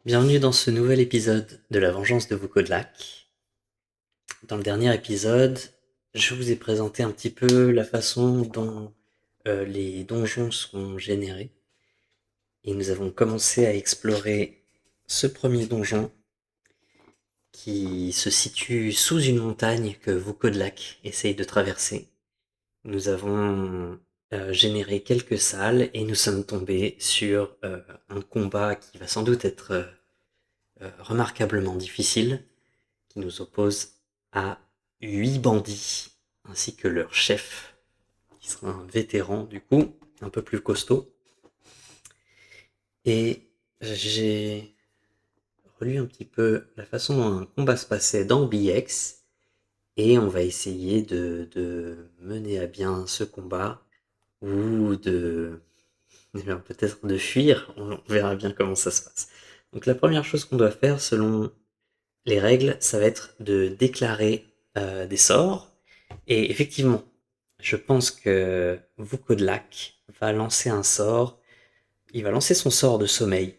Bienvenue dans ce nouvel épisode de La Vengeance de Vukodlak. Dans le dernier épisode, je vous ai présenté un petit peu la façon dont les donjons sont générés. Et nous avons commencé à explorer ce premier donjon qui se situe sous une montagne que Vukodlak essaye de traverser. Nous avons généré quelques salles et nous sommes tombés sur un combat qui va sans doute être remarquablement difficile, qui nous oppose à 8 bandits, ainsi que leur chef, qui sera un vétéran du coup, un peu plus costaud. Et j'ai relu un petit peu la façon dont un combat se passait dans BX, et on va essayer de mener à bien ce combat, ou peut-être de fuir, on verra bien comment ça se passe. Donc la première chose qu'on doit faire selon les règles, ça va être de déclarer des sorts. Et effectivement, je pense que Vukodlak va lancer un sort. Il va lancer son sort de sommeil.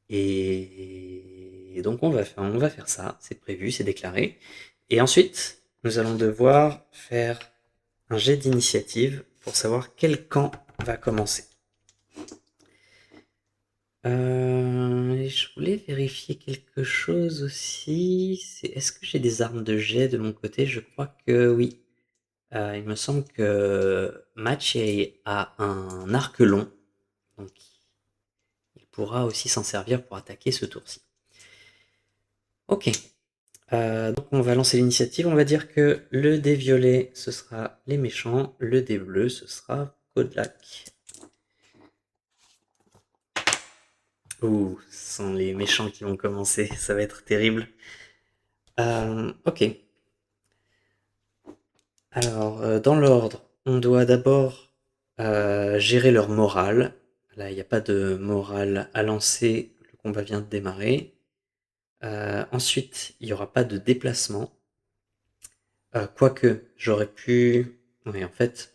Et donc on va faire ça. C'est prévu, c'est déclaré. Et ensuite, nous allons devoir faire un jet d'initiative pour savoir quel camp va commencer. Je voulais vérifier quelque chose aussi. Est-ce que j'ai des armes de jet de mon côté? Je crois que oui. Il me semble que Mathieu a un arc long, donc il pourra aussi s'en servir pour attaquer ce tour-ci. Ok, donc on va lancer l'initiative. On va dire que le dé violet, ce sera les méchants. Le dé bleu, ce sera Kodlak. Ouh, ce sont les méchants qui vont commencer. Ça va être terrible. Ok. Alors, dans l'ordre, on doit d'abord gérer leur morale. Là, il n'y a pas de morale à lancer, le combat vient de démarrer. Ensuite, il n'y aura pas de déplacement. Quoique, j'aurais pu... Oui, en fait,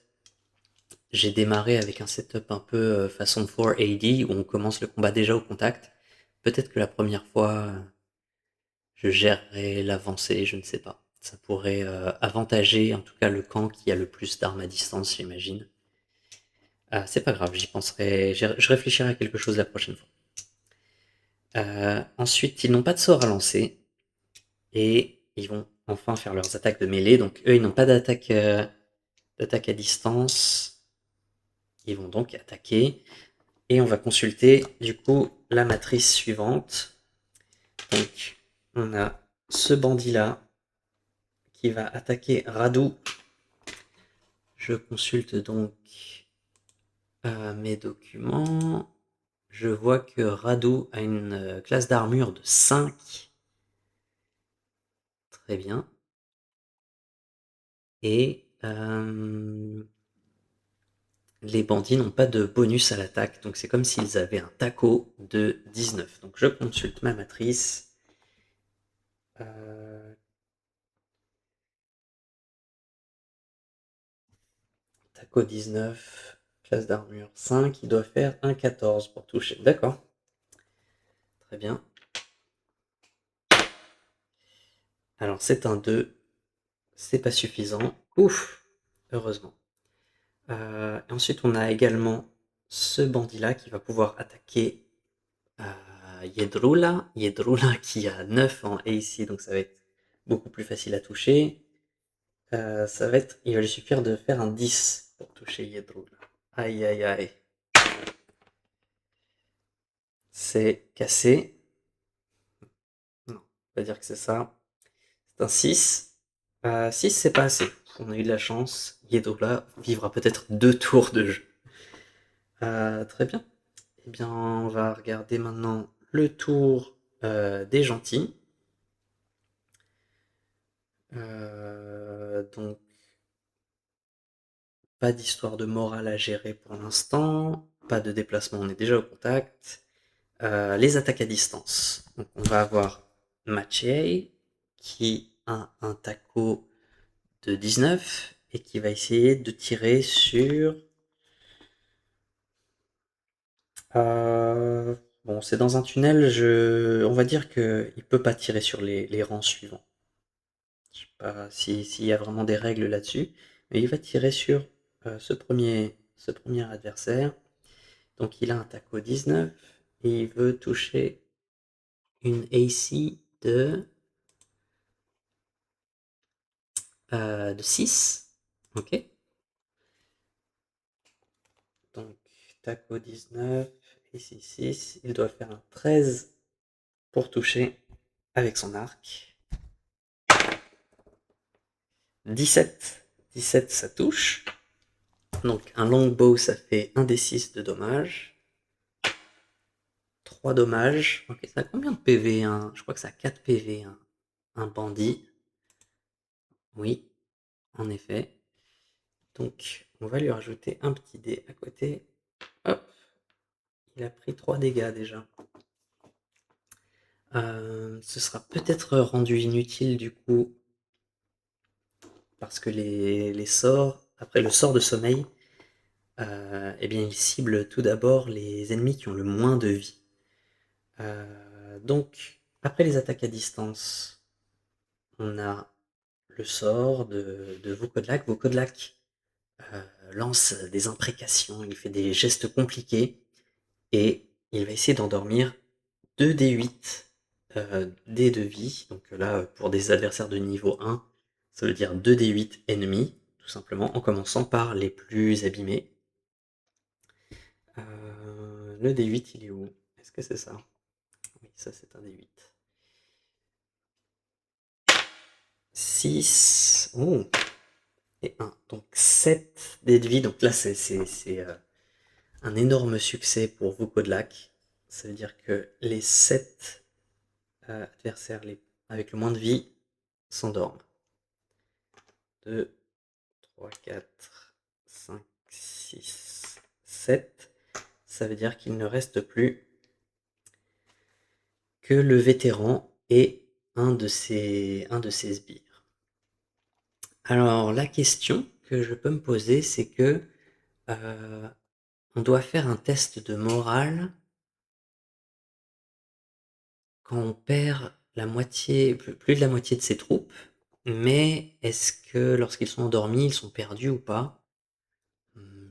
j'ai démarré avec un setup un peu façon 4AD, où on commence le combat déjà au contact. Peut-être que la première fois, je gérerai l'avancée, je ne sais pas. Ça pourrait avantager en tout cas le camp qui a le plus d'armes à distance, j'imagine. C'est pas grave, j'y penserai, je réfléchirai à quelque chose la prochaine fois. Ensuite, ils n'ont pas de sort à lancer et ils vont enfin faire leurs attaques de mêlée. Donc eux, ils n'ont pas d'attaque à distance. Ils vont donc attaquer et on va consulter du coup la matrice suivante. Donc on a ce bandit là qui va attaquer Radou. Je consulte donc mes documents. Je vois que Radou a une classe d'armure de 5. Très bien. Et les bandits n'ont pas de bonus à l'attaque, donc c'est comme s'ils avaient un taco de 19. Donc je consulte ma matrice. Euh, taco 19, classe d'armure 5, il doit faire un 14 pour toucher. D'accord, très bien. Alors c'est un 2, c'est pas suffisant. Ouf, heureusement. Ensuite on a également ce bandit-là qui va pouvoir attaquer Yedrula. Yedrula qui a 9 en AC, donc ça va être beaucoup plus facile à toucher. Il va lui suffire de faire un 10 pour toucher Yedrula. Aïe aïe aïe. C'est cassé. Non, on va dire que c'est ça. C'est un 6. 6, c'est pas assez. On a eu de la chance. Yedrula vivra peut-être 2 tours de jeu. Très bien. Eh bien, on va regarder maintenant le tour des gentils. Donc, pas d'histoire de morale à gérer pour l'instant. Pas de déplacement, on est déjà au contact. Les attaques à distance. Donc, on va avoir Maciej qui a un taco de 19 et qui va essayer de tirer sur Bon, c'est dans un tunnel, on va dire qu'il peut pas tirer sur les rangs suivants. Je sais pas s'il y a vraiment des règles là-dessus, mais il va tirer sur ce premier adversaire. Donc il a un taco 19 et il veut toucher une AC de 6. Ok. Donc taco 19, AC 6. Il doit faire un 13 pour toucher avec son arc. 17. 17, ça touche. Donc un longbow, ça fait 1 des 6 de dommages. 3 dommages. Ok, ça a combien de PV Je crois que ça a 4 PV, un bandit. Oui, en effet. Donc on va lui rajouter un petit dé à côté. Hop, il a pris 3 dégâts déjà. Ce sera peut-être rendu inutile du coup, parce que les sorts, après le sort de sommeil, eh bien il cible tout d'abord les ennemis qui ont le moins de vie. Donc, après les attaques à distance, on a le sort de Vaukodlak. Vaukodlak lance des imprécations, il fait des gestes compliqués et il va essayer d'endormir 2 d8 dés de vie. Donc là, pour des adversaires de niveau 1, ça veut dire 2 d8 ennemis, tout simplement, en commençant par les plus abîmés. Le d8, il est où? Est-ce que c'est ça? Oui, ça c'est un d8. 6. Oh, et 1. Donc 7 dés de vie. Donc là, c'est un énorme succès pour Vukodlak. Ça veut dire que les 7 adversaires avec le moins de vie s'endorment. 2, 3, 4, 5, 6, 7. Ça veut dire qu'il ne reste plus que le vétéran et un de ses sbires. Alors la question que je peux me poser, c'est que euh, on doit faire un test de morale quand on perd la moitié, plus de la moitié de ses troupes, mais est-ce que lorsqu'ils sont endormis, ils sont perdus ou pas?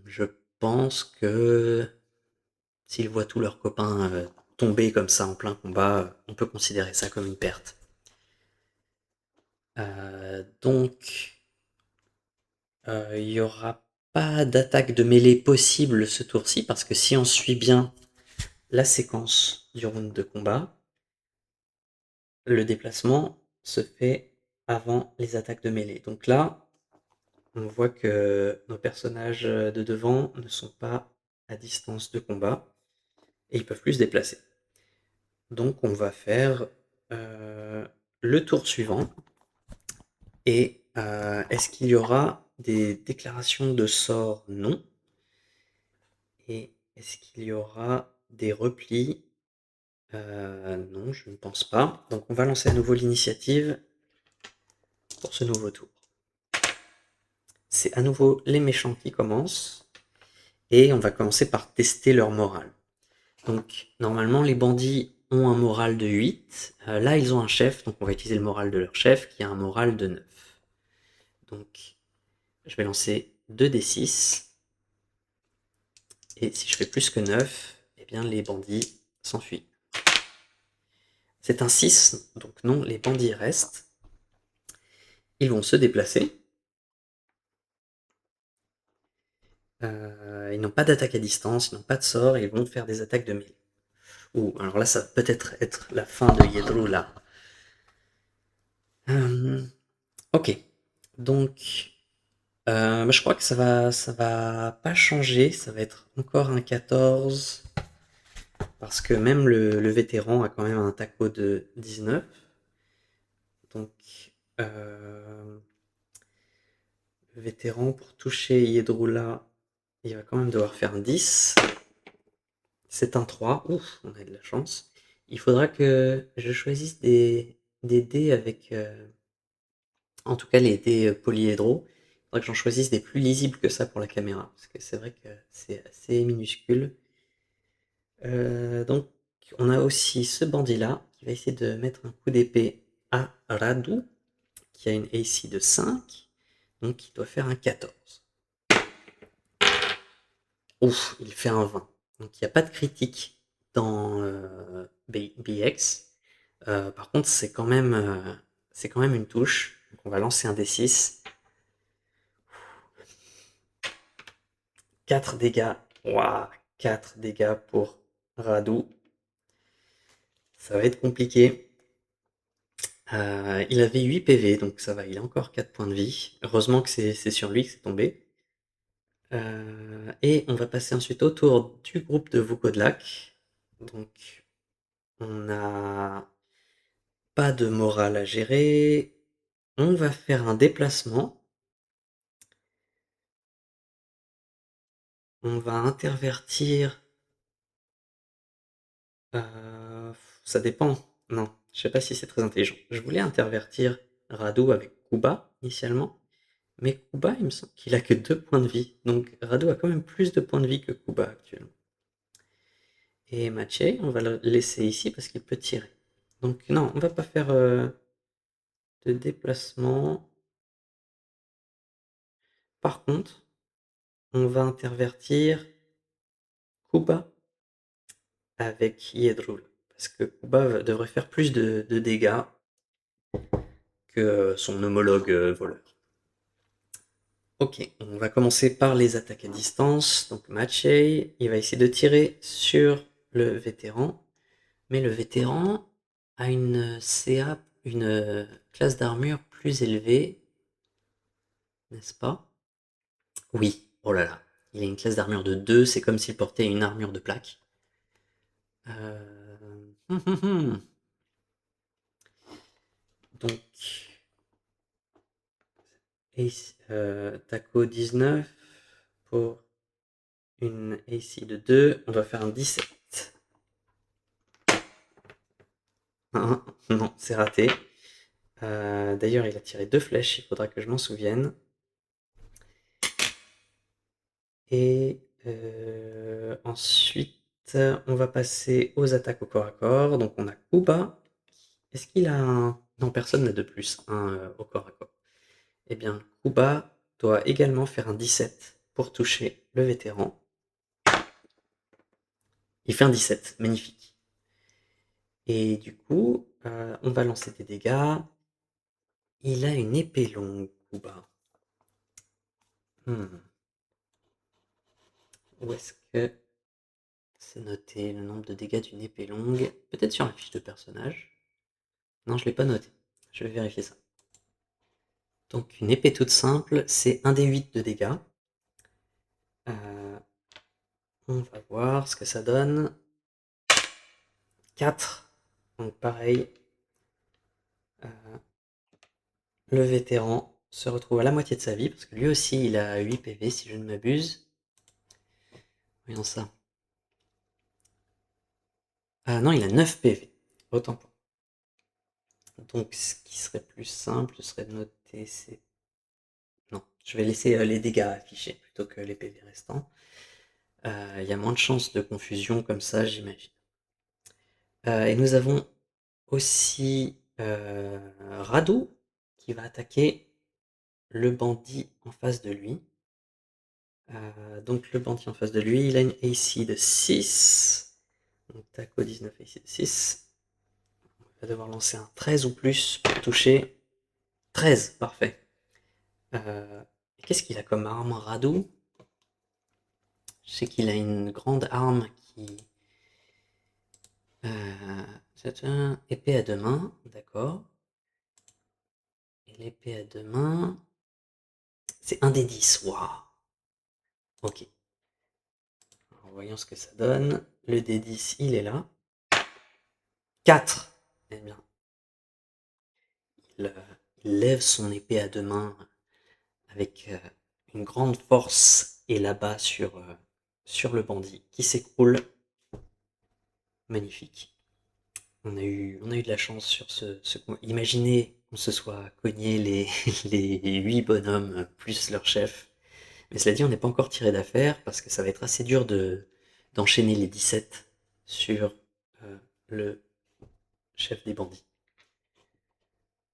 Je pense que s'ils voient tous leurs copains tomber comme ça en plein combat, on peut considérer ça comme une perte. Donc, il n'y aura pas d'attaque de mêlée possible ce tour-ci, parce que si on suit bien la séquence du round de combat, le déplacement se fait avant les attaques de mêlée. Donc là, on voit que nos personnages de devant ne sont pas à distance de combat et ils peuvent plus se déplacer. Donc on va faire le tour suivant. Et est-ce qu'il y aura des déclarations de sort? Non. Et est-ce qu'il y aura des replis? Non, je ne pense pas. Donc on va lancer à nouveau l'initiative pour ce nouveau tour. C'est à nouveau les méchants qui commencent. Et on va commencer par tester leur morale. Donc normalement les bandits ont un moral de 8. Là ils ont un chef, donc on va utiliser le moral de leur chef qui a un moral de 9. Donc je vais lancer 2d6. Et si je fais plus que 9, eh bien les bandits s'enfuient. C'est un 6, donc non, les bandits restent. Ils vont se déplacer. Ils n'ont pas d'attaque à distance, ils n'ont pas de sort, ils vont faire des attaques de mêlée. Ouh, alors là, ça va peut-être être la fin de Yedru là. Ok, donc je crois que ça va pas changer, ça va être encore un 14, parce que même le vétéran a quand même un taco de 19. Donc le vétéran, pour toucher Yedrula, il va quand même devoir faire un 10. C'est un 3. Ouf, on a de la chance. Il faudra que je choisisse des dés avec... en tout cas, les dés polyhédro. Il faudra que j'en choisisse des plus lisibles que ça pour la caméra. Parce que c'est vrai que c'est assez minuscule. Donc on a aussi ce bandit-là qui va essayer de mettre un coup d'épée à Radu, qui a une AC de 5, donc il doit faire un 14. Ouf, il fait un 20. Donc il n'y a pas de critique dans BX. Par contre, c'est quand même une touche. Donc on va lancer un D6. 4 dégâts. Waouh, 4 dégâts pour Radu. Ça va être compliqué. Il avait 8 PV, donc ça va, il a encore 4 points de vie. Heureusement que c'est sur lui que c'est tombé. Et on va passer ensuite au tour du groupe de Vukodlak. Donc, on n'a pas de morale à gérer. On va faire un déplacement. On va intervertir. Ça dépend. Non, je sais pas si c'est très intelligent. Je voulais intervertir Radu avec Kuba initialement. Mais Kuba, il me semble qu'il a que 2 points de vie. Donc Radu a quand même plus de points de vie que Kuba actuellement. Et Maciej, on va le laisser ici parce qu'il peut tirer. Donc non, on va pas faire de déplacement. Par contre, on va intervertir Kuba avec Yedrul. Parce que Kuba devrait faire plus de dégâts que son homologue voleur. Ok, on va commencer par les attaques à distance. Donc Maciej, il va essayer de tirer sur le vétéran. Mais le vétéran a une CA, une classe d'armure plus élevée, n'est-ce pas? Oui, oh là là. Il a une classe d'armure de 2, c'est comme s'il portait une armure de plaque. Hum, hum, hum. Donc, Taco 19 pour une AC de 2. On va faire un 17. Non, c'est raté. D'ailleurs, il a tiré 2 flèches, il faudra que je m'en souvienne. Et ensuite, on va passer aux attaques au corps à corps. Donc on a Kuba. Est-ce qu'il a un... Non, personne n'a de plus un au corps à corps. Eh bien, Kuba doit également faire un 17 pour toucher le vétéran. Il fait un 17, magnifique. Et du coup, on va lancer des dégâts. Il a une épée longue, Kuba. Où est-ce que c'est noté le nombre de dégâts d'une épée longue? Peut-être sur la fiche de personnage. Non, je ne l'ai pas noté. Je vais vérifier ça. Donc une épée toute simple, c'est 1 des 8 de dégâts. On va voir ce que ça donne. 4. Donc pareil. Le vétéran se retrouve à la moitié de sa vie, parce que lui aussi il a 8 PV si je ne m'abuse. Voyons ça. Ah non, il a 9 PV. Autant pour. Donc ce qui serait plus simple, ce serait de noter ces... Non, je vais laisser les dégâts affichés plutôt que les PV restants. Il y a moins de chances de confusion comme ça, j'imagine. Et nous avons aussi Radu qui va attaquer le bandit en face de lui. Donc le bandit en face de lui, il a une AC de 6. Donc Taco 19 AC de 6. On va devoir lancer un 13 ou plus pour toucher. 13, parfait. Qu'est-ce qu'il a comme arme, Radu? Je sais qu'il a une grande arme qui... c'est un épée à deux mains, d'accord. Et l'épée à deux mains... C'est un des 10, waouh. Ok. Alors, voyons ce que ça donne. Le D10, il est là. 4. Eh bien, il, il lève son épée à deux mains avec une grande force et l'abat sur le bandit qui s'écroule. Magnifique. On a eu de la chance sur ce coup. Imaginez qu'on se soit cogné les 8 bonhommes plus leur chef. Mais cela dit, on n'est pas encore tiré d'affaire parce que ça va être assez dur d'enchaîner les 17 sur le chef des bandits.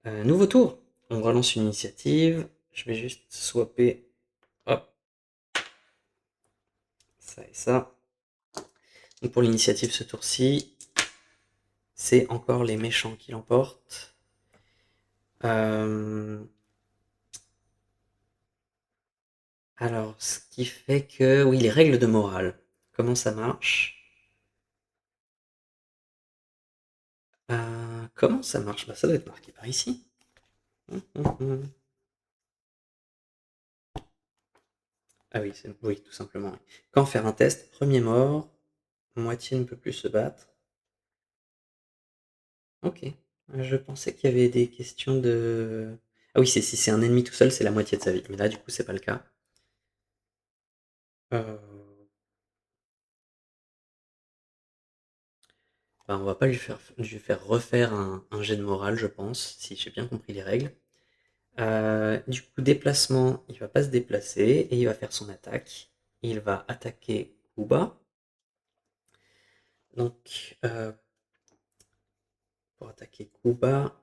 Nouveau tour. On relance une initiative. Je vais juste swapper. Hop. Ça et ça. Donc pour l'initiative ce tour-ci, c'est encore les méchants qui l'emportent. Alors, ce qui fait que... Oui, les règles de morale. Comment ça marche? Comment ça marche? Bah, ça doit être marqué par ici. Ah oui, oui, tout simplement. Oui. Quand faire un test, premier mort, moitié ne peut plus se battre. Ok. Je pensais qu'il y avait des questions de... Ah oui, si c'est un ennemi tout seul, c'est la moitié de sa vie. Mais là, du coup, c'est pas le cas. Euh, Bah, on va pas lui faire refaire un jet de morale, je pense, si j'ai bien compris les règles. Du coup, déplacement, il va pas se déplacer et il va faire son attaque. Il va attaquer Kuba. Donc, pour attaquer Kuba,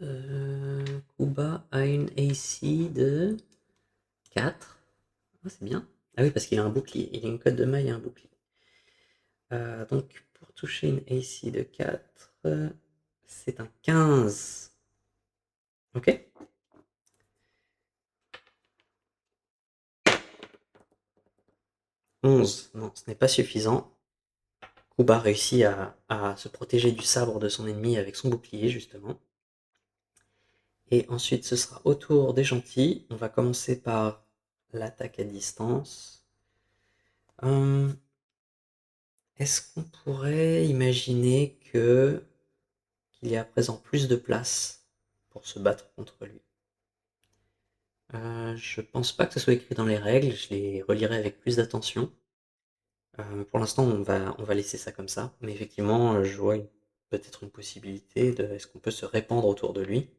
euh, Kuba a une AC de 4. Ah, c'est bien. Ah oui, parce qu'il a un bouclier. Il a une cote de maille et un bouclier. Donc, pour toucher une AC de 4, c'est un 15. Ok. 11. Non, ce n'est pas suffisant. Kuba réussit à se protéger du sabre de son ennemi avec son bouclier, justement. Et ensuite, ce sera au tour des gentils. On va commencer par l'attaque à distance. Est-ce qu'on pourrait imaginer qu'il y a à présent plus de place pour se battre contre lui? Je pense pas que ce soit écrit dans les règles, je les relirai avec plus d'attention. Pour l'instant, on va laisser ça comme ça, mais effectivement, je vois peut-être une possibilité de est-ce qu'on peut se répandre autour de lui?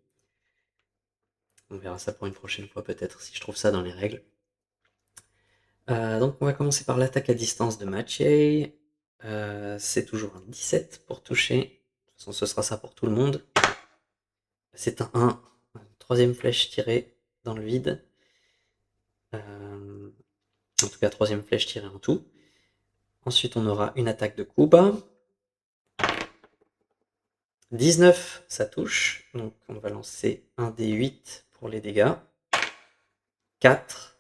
On verra ça pour une prochaine fois peut-être si je trouve ça dans les règles. Donc on va commencer par l'attaque à distance de Maciej. C'est toujours un 17 pour toucher. De toute façon, ce sera ça pour tout le monde. C'est un 1. Troisième flèche tirée dans le vide. En tout cas, troisième flèche tirée en tout. Ensuite, on aura une attaque de Kuba. 19, ça touche. Donc on va lancer un D8 pour les dégâts. 4.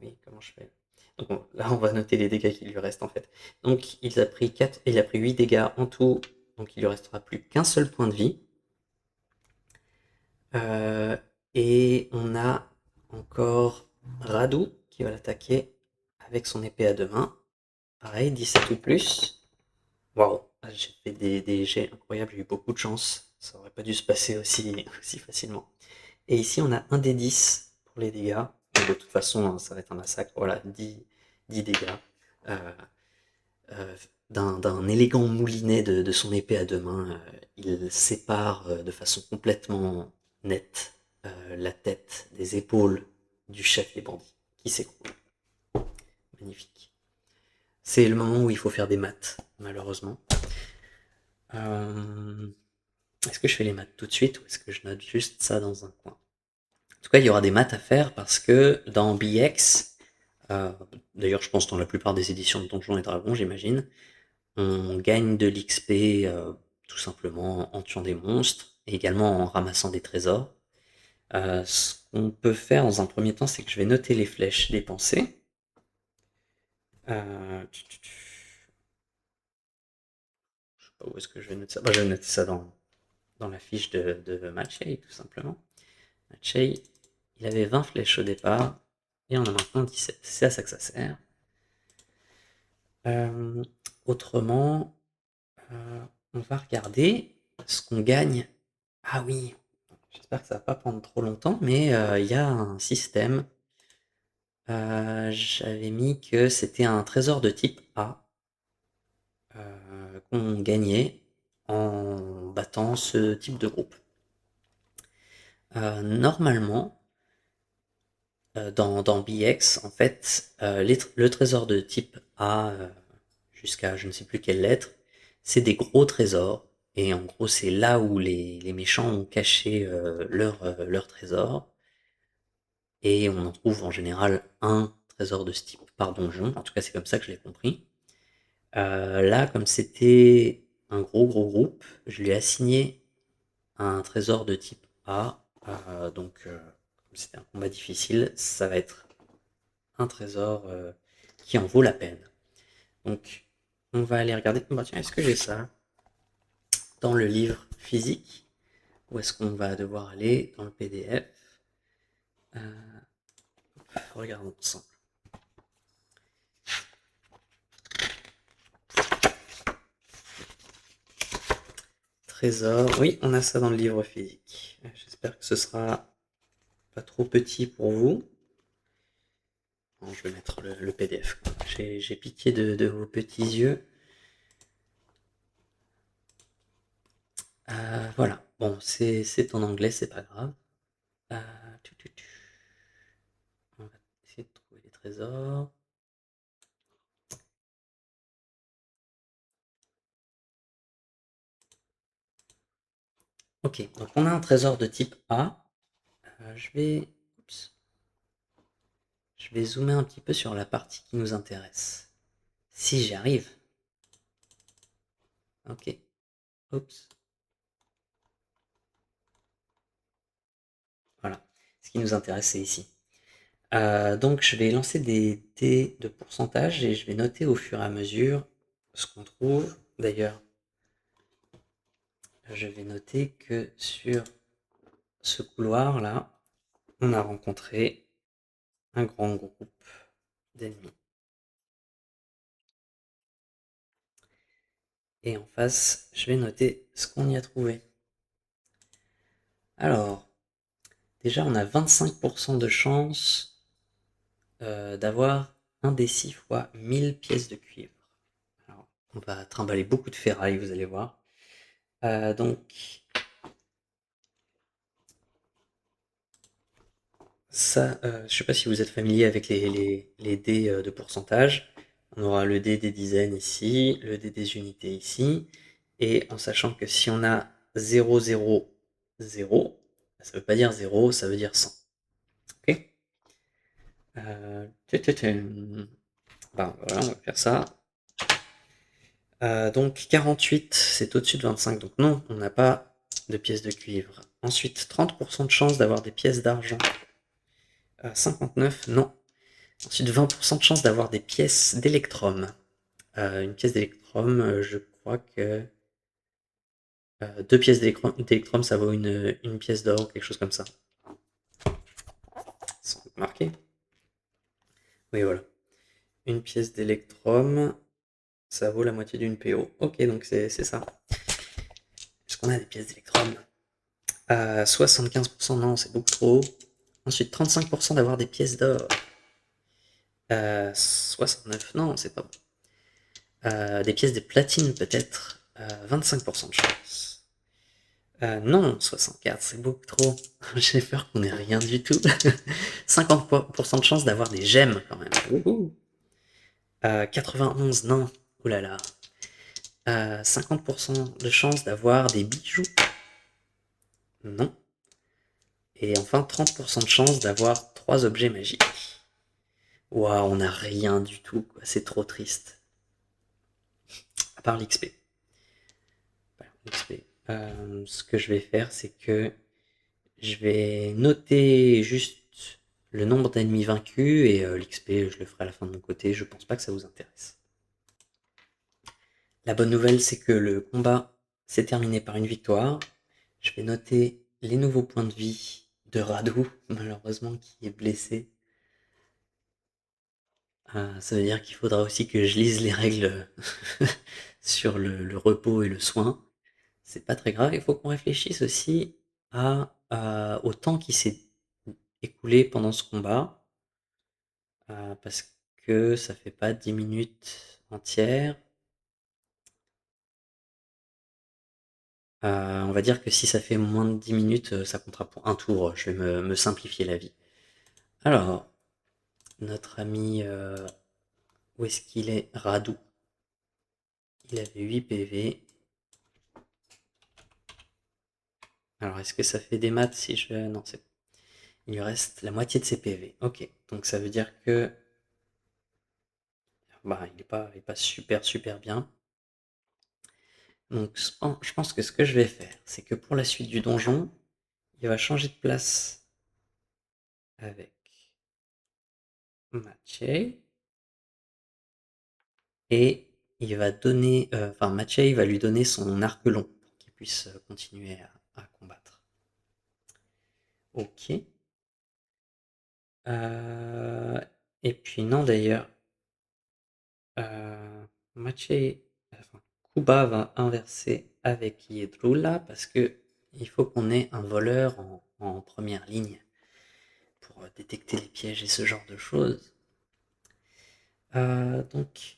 Oui, comment je fais? Donc là, on va noter les dégâts qui lui restent en fait. Donc il a pris 4, il a pris 8 dégâts en tout, donc il lui restera plus qu'un seul point de vie. Et on a encore Radu qui va l'attaquer avec son épée à deux mains. Pareil, 17 ou plus. Waouh, j'ai fait des jets incroyables, j'ai eu beaucoup de chance. Ça aurait pas dû se passer aussi facilement. Et ici, on a un des 10 pour les dégâts. De toute façon, hein, ça va être un massacre. Voilà, 10 dégâts. Euh, d'un élégant moulinet de son épée à deux mains, il sépare de façon complètement nette la tête des épaules du chef des bandits, qui s'écroule. Magnifique. C'est le moment où il faut faire des maths, malheureusement. Est-ce que je fais les maths tout de suite ou est-ce que je note juste ça dans un coin? En tout cas, il y aura des maths à faire parce que dans BX, d'ailleurs je pense dans la plupart des éditions de Donjons et Dragons, j'imagine, on gagne de l'XP tout simplement en tuant des monstres et également en ramassant des trésors. Ce qu'on peut faire dans un premier temps, c'est que je vais noter les flèches dépensées. Je sais pas où est-ce que je vais noter ça. Bah, je vais noter ça dans la fiche de Maciej, tout simplement. Maciej, il avait 20 flèches au départ, et on a maintenant 17. C'est à ça que ça sert. Autrement, on va regarder ce qu'on gagne. Ah oui, j'espère que ça va pas prendre trop longtemps, mais il y a un système. J'avais mis que c'était un trésor de type A qu'on gagnait en battant ce type de groupe. Normalement, dans BX, en fait, le trésor de type A, jusqu'à je ne sais plus quelle lettre, c'est des gros trésors. Et en gros, c'est là où les méchants ont caché leur trésor. Et on en trouve en général un trésor de ce type par donjon. En tout cas, c'est comme ça que je l'ai compris. Là, comme c'était un gros groupe, je lui ai assigné un trésor de type A. Comme c'était un combat difficile, ça va être un trésor qui en vaut la peine. Donc, on va aller regarder. Bah, tiens, est-ce que j'ai ça dans le livre physique? Ou est-ce qu'on va devoir aller dans le PDF? euh, Regardons ensemble. Trésor, oui, on a ça dans le livre physique. J'espère que ce sera pas trop petit pour vous. Bon, je vais mettre le PDF. J'ai pitié de vos petits yeux. Voilà. Bon, c'est en anglais, c'est pas grave. Euh, On va essayer de trouver les trésors. Ok, donc on a un trésor de type A. Oups, je vais zoomer un petit peu sur la partie qui nous intéresse. Si j'y arrive. Ok. Oups. Voilà. Ce qui nous intéresse, c'est ici. Donc je vais lancer des dés de pourcentage et je vais noter au fur et à mesure ce qu'on trouve. D'ailleurs, je vais noter que sur ce couloir-là, on a rencontré un grand groupe d'ennemis. Et en face, je vais noter ce qu'on y a trouvé. Alors, déjà, on a 25% de chance d'avoir un des 6 fois 1000 pièces de cuivre. Alors, on va trimballer beaucoup de ferraille, vous allez voir. Donc, ça, je ne sais pas si vous êtes familier avec les dés de pourcentage. On aura le dé des dizaines ici, le dé des unités ici, et en sachant que si on a 0, 0, 0, ça ne veut pas dire 0, ça veut dire 100. Ok. Ben, voilà, on va faire ça. Donc 48, c'est au-dessus de 25, donc non, on n'a pas de pièces de cuivre. Ensuite, 30% de chance d'avoir des pièces d'argent. 59, non. Ensuite, 20% de chance d'avoir des pièces d'électrum. Une pièce d'électrum, je crois que deux pièces d'électrum, ça vaut une pièce d'or ou quelque chose comme ça. Sans marquer. Oui, voilà. Une pièce d'électrum, ça vaut la moitié d'une PO. Ok, donc c'est ça. Est-ce qu'on a des pièces d'électrum? 75%, non, c'est beaucoup trop. Ensuite, 35% d'avoir des pièces d'or. 69, non, c'est pas bon. Des pièces de platine, peut-être. 25% de chance. Non, 64, c'est beaucoup trop. J'ai peur qu'on ait rien du tout. 50% de chance d'avoir des gemmes, quand même. Wouhou. 91, non. Ouh là là. 50% de chance d'avoir des bijoux. Non. Et enfin, 30% de chance d'avoir 3 objets magiques. Waouh, on n'a rien du tout, quoi. C'est trop triste. À part l'XP. Ce que je vais faire, c'est que je vais noter juste le nombre d'ennemis vaincus et l'XP, je le ferai à la fin de mon côté. Je pense pas que ça vous intéresse. La bonne nouvelle, c'est que le combat s'est terminé par une victoire. Je vais noter les nouveaux points de vie de Radou, malheureusement, qui est blessé. Ça veut dire qu'il faudra aussi que je lise les règles sur le repos et le soin. C'est pas très grave. Il faut qu'on réfléchisse aussi au temps qui s'est écoulé pendant ce combat. Parce que ça fait pas 10 minutes entières. On va dire que si ça fait moins de 10 minutes, ça comptera pour un tour. Je vais me simplifier la vie. Alors, notre ami, où est-ce qu'il est? Radou. il avait 8 PV. Alors, est-ce que ça fait des maths si je... Non, c'est... Il lui reste la moitié de ses PV. Ok, donc ça veut dire que... Bah, il est pas super super bien. Donc, je pense que ce que je vais faire, c'est que pour la suite du donjon, il va changer de place avec Mathieu. Et il va donner... Enfin, Mathieu va lui donner son arc long pour qu'il puisse continuer à combattre. Ok. Et puis non, d'ailleurs, Mathieu... Enfin, Kuba va inverser avec Yedrula parce que il faut qu'on ait un voleur en première ligne pour détecter les pièges et ce genre de choses. Donc,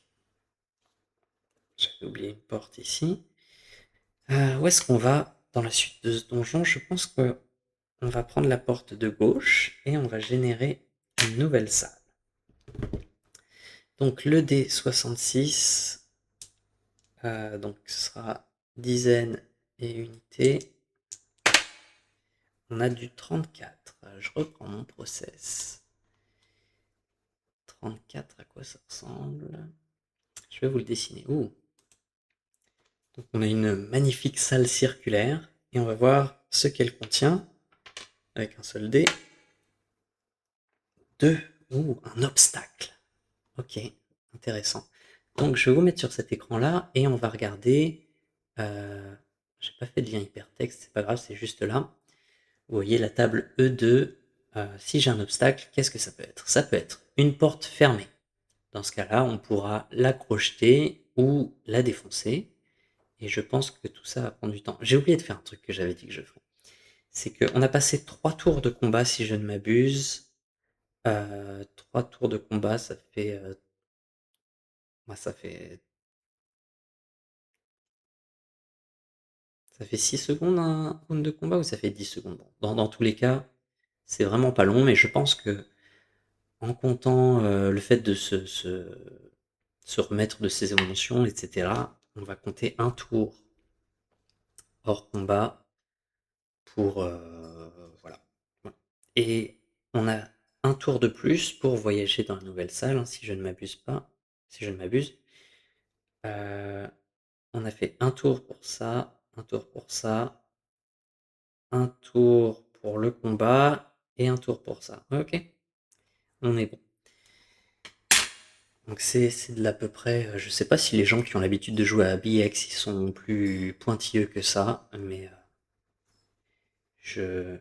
j'avais oublié une porte ici. Où est-ce qu'on va dans la suite de ce donjon? Je pense que on va prendre la porte de gauche et on va générer une nouvelle salle. Donc le D66, donc ce sera dizaines et unités. On a du 34. Je reprends mon process. 34, à quoi ça ressemble? Je vais vous le dessiner. Ouh. Donc on a une magnifique salle circulaire et on va voir ce qu'elle contient avec un seul dé. 2. Ouh, un obstacle. Ok, intéressant. Donc je vais vous mettre sur cet écran-là et on va regarder. J'ai pas fait de lien hypertexte, c'est pas grave, c'est juste là. Vous voyez la table E2. Si j'ai un obstacle, qu'est-ce que ça peut être? Ça peut être une porte fermée. Dans ce cas-là, on pourra la crocheter ou la défoncer. Et je pense que tout ça va prendre du temps. J'ai oublié de faire un truc que j'avais dit que je ferais. C'est qu'on a passé 3 tours de combat, si je ne m'abuse. 3 tours de combat, ça fait... ça fait... Ça fait 6 secondes un round de combat ou ça fait 10 secondes? Dans tous les cas, c'est vraiment pas long, mais je pense que en comptant le fait de se remettre de ses émotions, etc., on va compter un tour hors combat pour... voilà. Voilà. Et on a un tour de plus pour voyager dans la nouvelle salle, hein, si je ne m'abuse pas. Si je ne m'abuse. On a fait un tour pour ça, un tour pour ça, un tour pour le combat et un tour pour ça. Ok, on est bon. Donc c'est de l'à peu près. Je sais pas si les gens qui ont l'habitude de jouer à BX ils sont plus pointilleux que ça, mais je.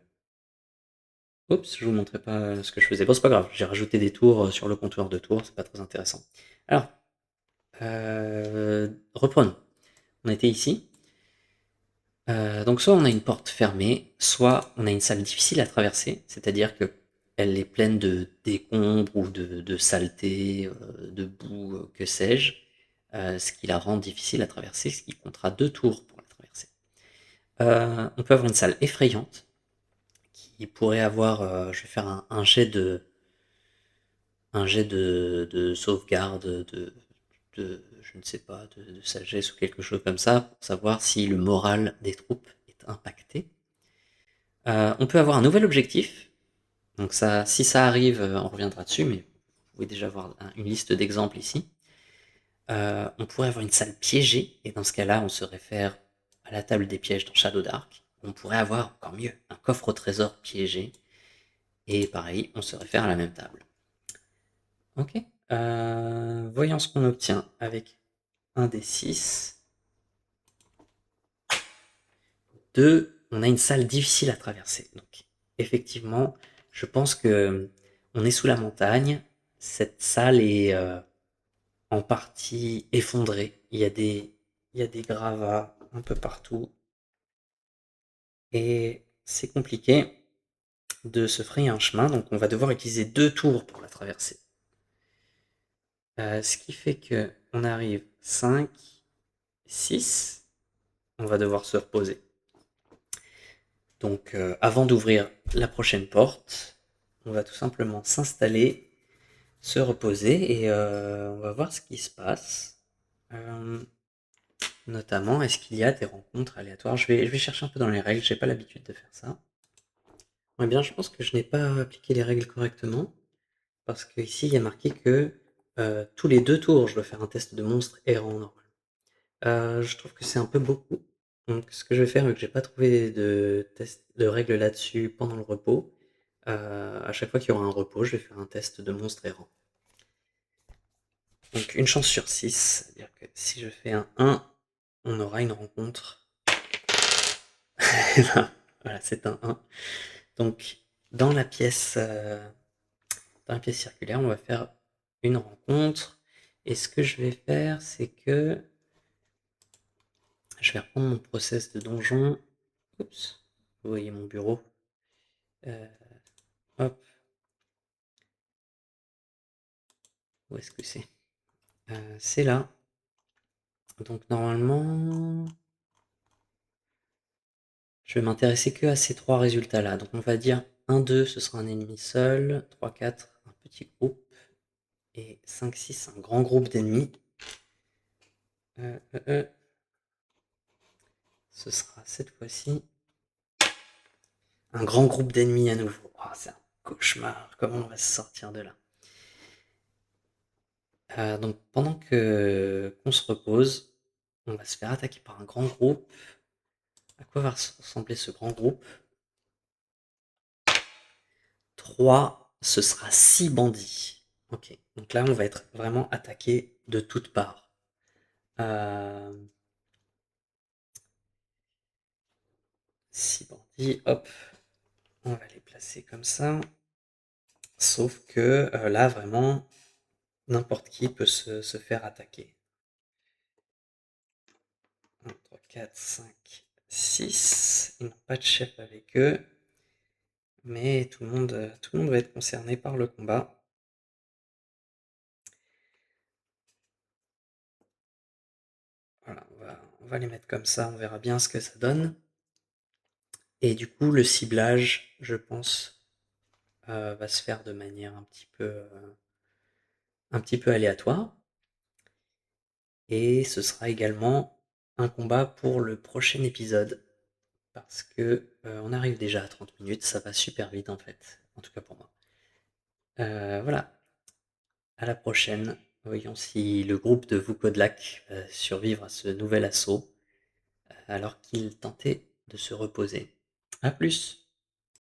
Oups, je vous montrais pas ce que je faisais. Bon, c'est pas grave, j'ai rajouté des tours sur le compteur de tours, c'est pas très intéressant. Alors, reprenons. On était ici. Donc soit on a une porte fermée, soit on a une salle difficile à traverser, c'est-à-dire que elle est pleine de décombres ou de saleté, de boue, que sais-je, ce qui la rend difficile à traverser, ce qui comptera 2 tours pour la traverser. On peut avoir une salle effrayante qui pourrait avoir, je vais faire un jet de sauvegarde, je ne sais pas, de sagesse ou quelque chose comme ça, pour savoir si le moral des troupes est impacté. On peut avoir un nouvel objectif. Donc ça, si ça arrive, on reviendra dessus, mais vous pouvez déjà voir une liste d'exemples ici. On pourrait avoir une salle piégée, et dans ce cas-là, on se réfère à la table des pièges dans Shadow Dark. On pourrait avoir, encore mieux, un coffre au trésor piégé, et pareil, on se réfère à la même table. Ok. Voyons ce qu'on obtient avec un des 6. 2, on a une salle difficile à traverser. Donc, effectivement, je pense que on est sous la montagne. Cette salle est en partie effondrée. Il y a des gravats un peu partout. Et c'est compliqué de se frayer un chemin. Donc, on va devoir utiliser 2 tours pour la traverser. Ce qui fait que on arrive 5, 6. On va devoir se reposer. Donc, avant d'ouvrir la prochaine porte, on va tout simplement s'installer, se reposer et on va voir ce qui se passe. notamment, est-ce qu'il y a des rencontres aléatoires? Je vais chercher un peu dans les règles, j'ai pas l'habitude de faire ça. Eh bien, je pense que je n'ai pas appliqué les règles correctement, parce qu'ici, il y a marqué que tous les 2 tours, je dois faire un test de monstre errant normal. Je trouve que c'est un peu beaucoup. Donc, ce que je vais faire, vu que j'ai pas trouvé de test de règles là-dessus pendant le repos, à chaque fois qu'il y aura un repos, je vais faire un test de monstre errant. Donc, une chance sur 6, c'est-à-dire que si je fais un 1, on aura une rencontre. Voilà, c'est un 1. Donc, dans la pièce, dans la pièce circulaire, on va faire une rencontre. Et ce que je vais faire, c'est que je vais reprendre mon process de donjon. Oups, vous voyez mon bureau. Euh, hop, où est-ce que c'est? C'est là. Donc normalement, je vais m'intéresser que à ces trois résultats-là. Donc on va dire 1, 2, ce sera un ennemi seul. 3, 4, un petit groupe. Et 5, 6, un grand groupe d'ennemis. Euh, euh, euh. Ce sera cette fois-ci un grand groupe d'ennemis à nouveau. Oh, c'est un cauchemar. Comment on va se sortir de là? Donc pendant que qu'on se repose, on va se faire attaquer par un grand groupe. À quoi va ressembler ce grand groupe? 3, ce sera 6 bandits. Ok, donc là on va être vraiment attaqué de toutes parts. 6 bandits, hop, on va les placer comme ça. Sauf que là vraiment, n'importe qui peut se faire attaquer. 1, 3, 4, 5, 6. Ils n'ont pas de chef avec eux. Mais tout le monde va être concerné par le combat. Voilà, on va les mettre comme ça, on verra bien ce que ça donne. Et du coup, le ciblage, je pense, va se faire de manière un petit peu aléatoire. Et ce sera également un combat pour le prochain épisode. Parce que on arrive déjà à 30 minutes, ça va super vite en fait. En tout cas pour moi. Voilà, à la prochaine. Voyons si le groupe de Vukodlak va survivre à ce nouvel assaut alors qu'il tentait de se reposer. A plus!